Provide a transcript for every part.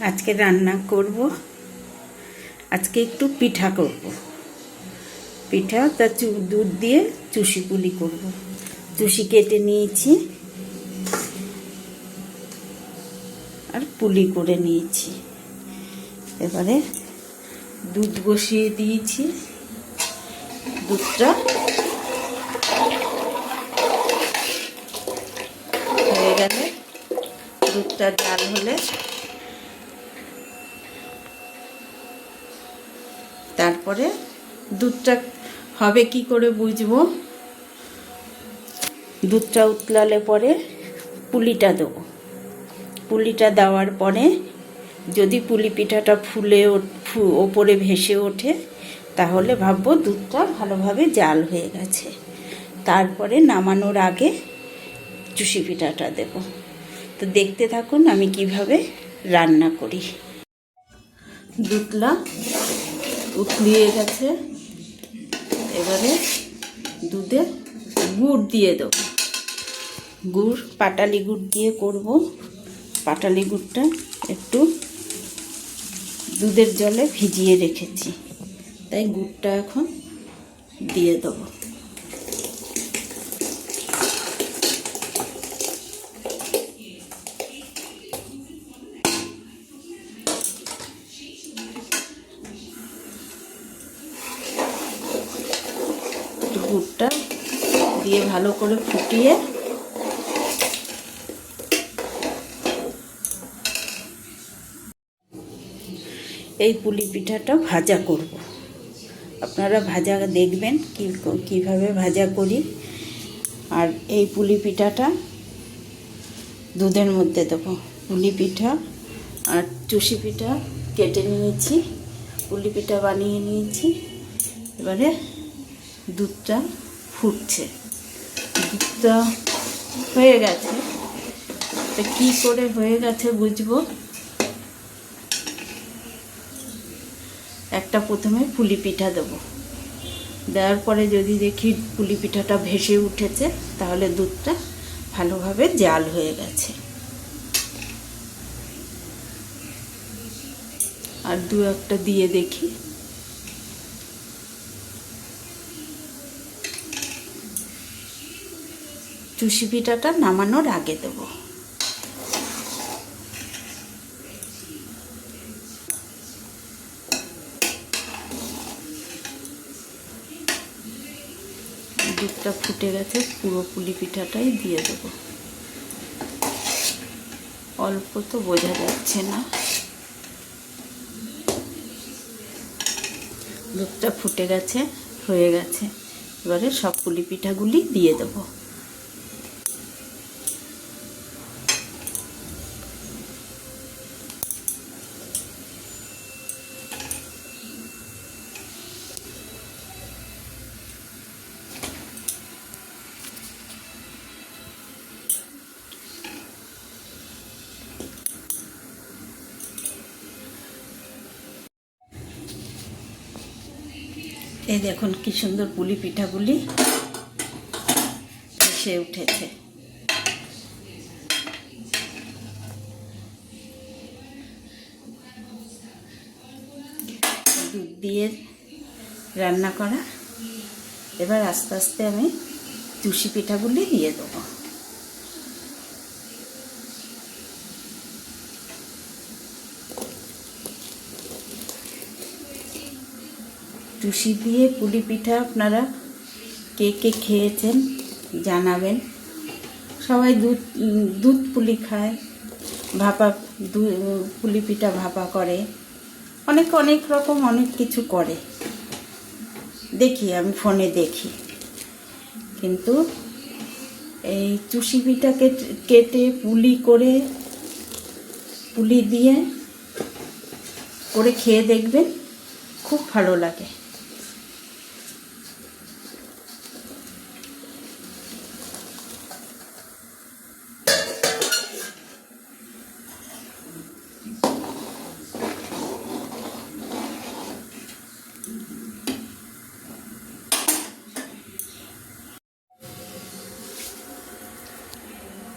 আজকে রান্না করব। আজকে একটু পিঠা করব। পিঠা তা দুধ দিয়ে চুষি পুলি করব। চুষি কেটে নিয়েছি আর পুলি করে নিয়েছি। এবারে দুধ বসিয়ে দিয়েছি। দুধটা হয়ে গেলে, দুধটা জাল হলে তারপরে দুধটা হবে কি করে বুঝবো? দুধটা উতলালে পরে পুলিটা দেবো। পুলিটা দেওয়ার পরে যদি পুলি পিঠাটা ফুলে ওপরে ভেসে ওঠে তাহলে ভাববো দুধটা ভালোভাবে জাল হয়ে গেছে। তারপরে নামানোর আগে চুষি পিঠাটা দেব। তো দেখতে থাকুন আমি কিভাবে রান্না করি। দুধটা উতলিয়ে গেছে, এবারে দুধে গুড় দিয়ে দেবো। গুড় পাটালি গুড় দিয়ে করব। পাটালি গুড়টা একটু দুধের জলে ভিজিয়ে রেখেছি, তাই গুড়টা এখন দিয়ে দেবো। গুড়টা দিয়ে ভালো করে ফুটিয়ে এই পুলি পিঠাটা ভাজা করব। আপনারা ভাজা দেখবেন কিভাবে ভাজা করি। আর এই পুলি পিঠাটা দুধের মধ্যে দেবো। পুলি পিঠা আর চুষি পিঠা কেটে নিয়েছি, পুলি পিঠা বানিয়ে নিয়েছি। এবারে দুধটা ফুটছে, দুধটা হয়ে গেছে। তো কী করে হয়ে গেছে বুঝবো? একটা প্রথমে পুলি পিঠা দেবো। দেওয়ার পরে যদি দেখি পুলি পিঠাটা ভেসে উঠেছে তাহলে দুধটা ভালোভাবে জাল হয়ে গেছে। আর দু একটা দিয়ে দেখি। চুষি পিঠাটা নামানোর আগে দেবো। দুধটা ফুটে গেছে, পুরো পুলি পিঠাটাই দিয়ে দেবো। অল্প তো বোঝা যাচ্ছে না। দুধটা ফুটে গেছে, হয়ে গেছে। এবারে সব পুলি পিঠাগুলি দিয়ে দেবো। এই দেখুন কি সুন্দর পুলি পিঠাগুলি ভেসে উঠেছে। দুধ দিয়ে রান্না করা। এবার আস্তে আস্তে আমি চুষি পিঠাগুলি দিয়ে দেবো। চুষি দিয়ে পুলি পিঠা আপনারা কে কে খেয়েছেন জানাবেন। সবাই দুধ পুলি খায়, ভাপা পুলি পিঠা ভাপা করে, অনেক রকম অনেক কিছু করে, দেখি আমি ফোনে দেখি। কিন্তু এই চুষি পিঠা কেটে পুলি করে, পুলি দিয়ে করে খেয়ে দেখবেন, খুব ভালো লাগে।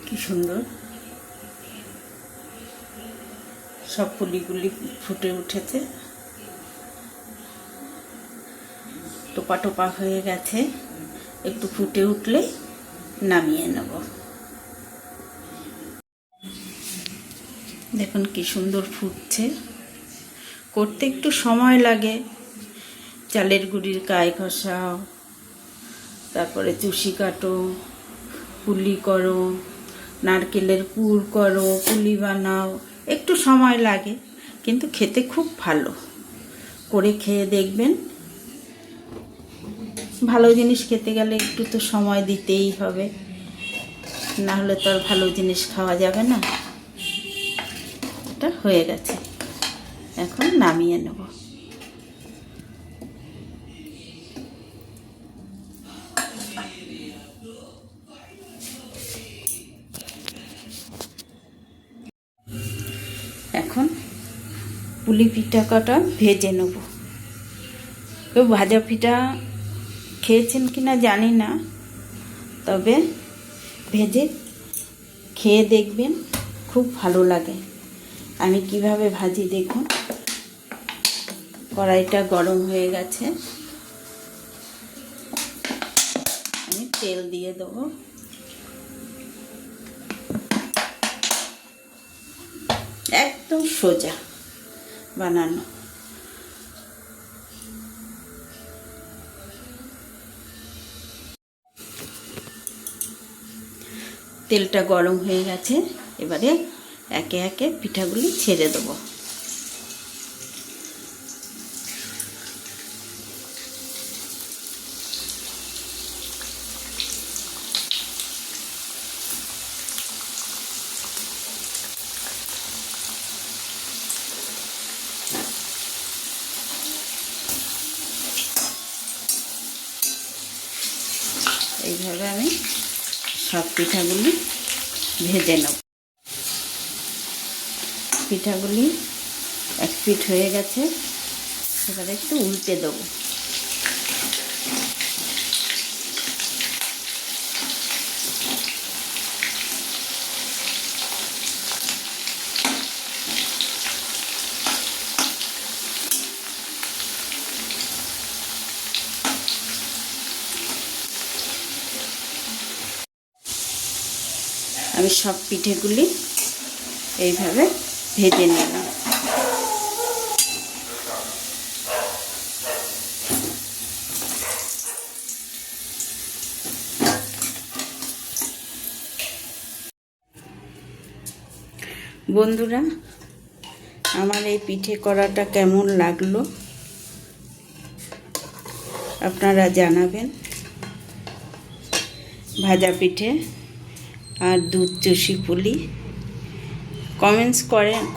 কি সুন্দর সব পুলিগুলি ফুটে উঠেছে, টোপা টোপা হয়ে গেছে। একটু ফুটে উঠলে নামিয়ে নেব। দেখুন কি সুন্দর ফুটছে। করতে একটু সময় লাগে, চালের গুঁড়ির কায় ঘষাও, তারপরে চুষি কাটো, পুলি করো, নারকেলের পুর করো, পুলি বানাও, একটু সময় লাগে, কিন্তু খেতে খুব ভালো। করে খেয়ে দেখবেন। ভালো জিনিস খেতে গেলে একটু তো সময় দিতেই হবে, না হলে তো আর ভালো জিনিস খাওয়া যাবে না। এটা হয়ে গেছে, এখন নামিয়ে নেব। এখন পুলি পিঠাটা ভেজে নেব। কেউ ভাজা পিঠা খেয়েছেন কিনা জানি না, তবে ভেজে খেয়ে দেখবেন, খুব ভালো লাগে। আমি কিভাবে ভাজি দেখুন। কড়াইটা গরম হয়ে গেছে, আমি তেল দিয়ে দেবো। একদম সোজা বানানো। তেলটা গরম হয়ে গেছে, এবারে একে একে পিঠাগুলি ছেড়ে দেবো। এইভাবে আমি সব পিঠাগুলি ভেজে নেব। পিঠাগুলি এক পিঠ হয়ে গেছে, এবারে একটু উল্টে দেবো। আমি সব পিঠেগুলি এইভাবে ভেজে নিলাম। বন্ধুরা, আমার এই পিঠে করাটা কেমন লাগলো আপনারা জানাবেন। ভাজা পিঠে আর দুধ চষি পুলি।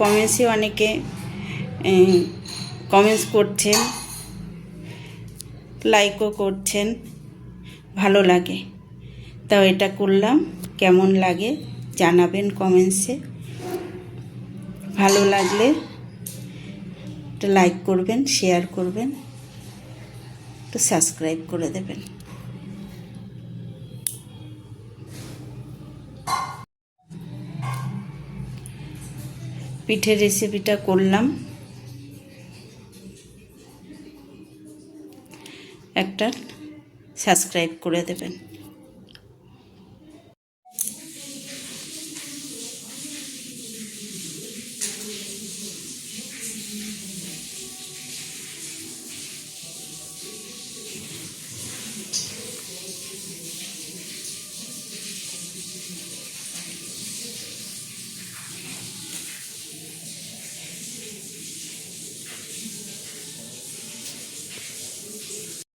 কমেন্টসে অনেকে কমেন্টস করছেন, লাইকও করছেন, ভালো লাগে। তাও এটা করলাম, কেমন লাগে জানাবেন কমেন্টসে। ভালো লাগলে একটা লাইক করবেন, শেয়ার করবেন, তো সাবস্ক্রাইব করে দেবেন। পিঠের রেসিপিটা করলাম, একটা সাবস্ক্রাইব করে দেবেন।